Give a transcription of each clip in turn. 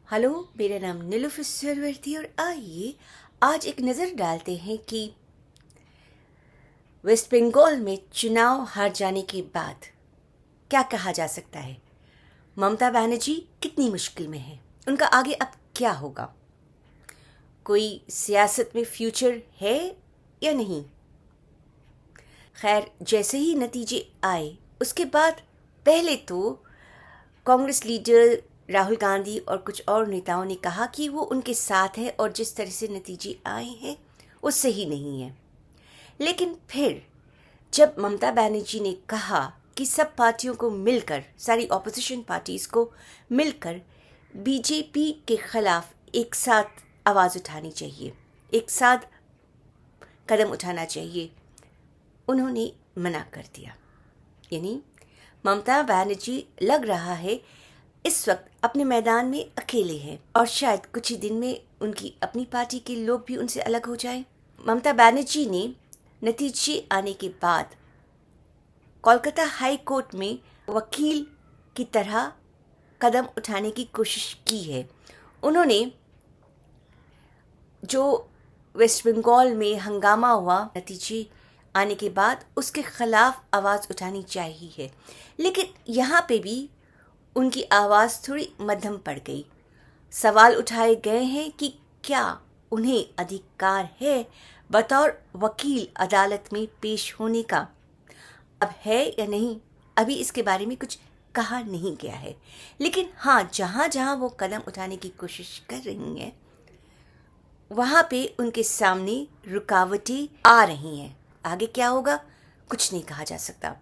Hello, मेरा नाम नीलुफर सरवर्ती और आइए आज एक नज़र डालते हैं कि वेस्ट बंगाल में चुनाव हार जाने के बाद क्या कहा जा सकता है। ममता बनर्जी कितनी मुश्किल में है, उनका आगे अब क्या होगा, कोई सियासत में फ्यूचर है या नहीं। खैर, जैसे ही नतीजे आए उसके बाद पहले तो कांग्रेस लीडर राहुल गांधी और कुछ और नेताओं ने कहा कि वो उनके साथ है और जिस तरह से नतीजे आए हैं वो सही नहीं है। लेकिन फिर जब ममता बनर्जी ने कहा कि सब पार्टियों को मिलकर, सारी ऑपोजिशन पार्टीज को मिलकर बीजेपी के खिलाफ एक साथ आवाज़ उठानी चाहिए, एक साथ कदम उठाना चाहिए, उन्होंने मना कर दिया। यानी ममता बनर्जी लग रहा है इस वक्त अपने मैदान में अकेले हैं और शायद कुछ ही दिन में उनकी अपनी पार्टी के लोग भी उनसे अलग हो जाएं। ममता बनर्जी ने नतीजे आने के बाद कोलकाता हाई कोर्ट में वकील की तरह कदम उठाने की कोशिश की है। उन्होंने जो वेस्ट बंगाल में हंगामा हुआ नतीजे आने के बाद उसके खिलाफ आवाज़ उठानी चाहिए है, लेकिन यहाँ पे भी उनकी आवाज़ थोड़ी मध्यम पड़ गई। सवाल उठाए गए हैं कि क्या उन्हें अधिकार है बतौर वकील अदालत में पेश होने का। अब है या नहीं, अभी इसके बारे में कुछ कहा नहीं गया है, लेकिन हाँ, जहाँ जहाँ वो कदम उठाने की कोशिश कर रही हैं वहाँ पे उनके सामने रुकावटें आ रही हैं। आगे क्या होगा कुछ नहीं कहा जा सकता।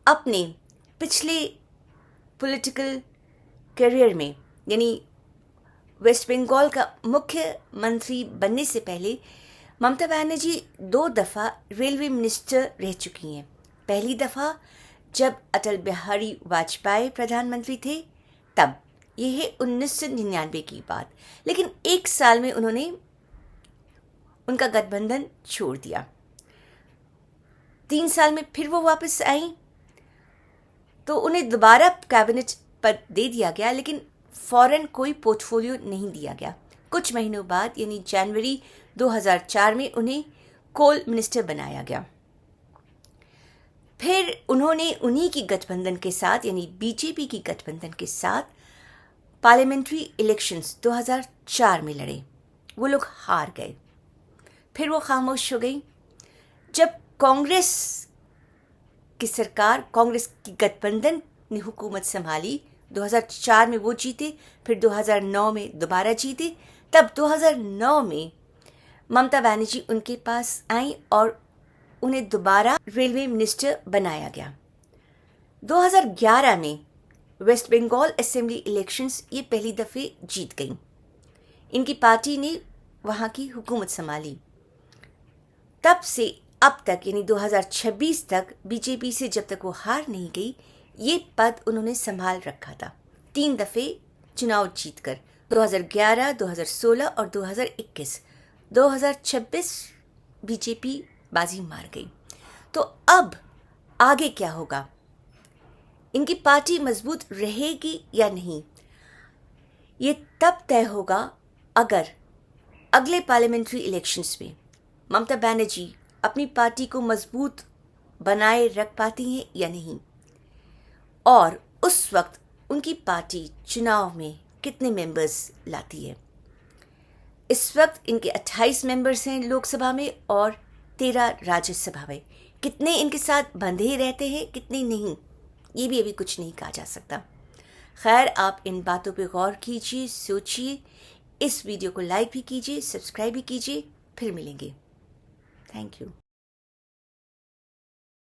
अपने पिछले पॉलिटिकल करियर में, यानी वेस्ट बंगाल का मुख्यमंत्री बनने से पहले ममता बनर्जी 2 दफ़ा रेलवे मिनिस्टर रह चुकी हैं। पहली दफ़ा जब अटल बिहारी वाजपेयी प्रधानमंत्री थे तब, ये है 1999 की बात। लेकिन 1 साल में उन्होंने उनका गठबंधन छोड़ दिया। 3 साल में फिर वो वापस आई तो उन्हें दोबारा कैबिनेट पद दे दिया गया, लेकिन फौरन कोई पोर्टफोलियो नहीं दिया गया। कुछ महीनों बाद यानी जनवरी 2004 में उन्हें कोल मिनिस्टर बनाया गया। फिर उन्होंने उन्हीं की गठबंधन के साथ, यानी बीजेपी की गठबंधन के साथ पार्लियामेंट्री इलेक्शंस 2004 में लड़े। वो लोग हार गए। फिर वो खामोश हो गई। जब कांग्रेस की सरकार, कांग्रेस की गठबंधन ने हुकूमत संभाली, 2004 में वो जीते, फिर 2009 में दोबारा जीते। तब 2009 में ममता बनर्जी उनके पास आई और उन्हें दोबारा रेलवे मिनिस्टर बनाया गया। 2011 में वेस्ट बंगाल असेंबली इलेक्शंस ये पहली दफ़े जीत गई। इनकी पार्टी ने वहाँ की हुकूमत संभाली। तब से अब तक, यानी 2026 तक बीजेपी से जब तक वो हार नहीं गई, ये पद उन्होंने संभाल रखा था 3 दफ़े चुनाव जीतकर, 2011, 2016 और 2021। 2026 बीजेपी बाजी मार गई। तो अब आगे क्या होगा, इनकी पार्टी मजबूत रहेगी या नहीं, ये तब तय होगा अगर अगले पार्लियामेंट्री इलेक्शंस में ममता बनर्जी अपनी पार्टी को मजबूत बनाए रख पाती हैं या नहीं, और उस वक्त उनकी पार्टी चुनाव में कितने मेंबर्स लाती है। इस वक्त इनके 28 मेंबर्स हैं लोकसभा में और 13 राज्यसभा में। कितने इनके साथ बंधे रहते हैं, कितने नहीं, ये भी अभी कुछ नहीं कहा जा सकता। खैर, आप इन बातों पे गौर कीजिए, सोचिए, इस वीडियो को लाइक भी कीजिए, सब्सक्राइब भी कीजिए। फिर मिलेंगे। Thank you.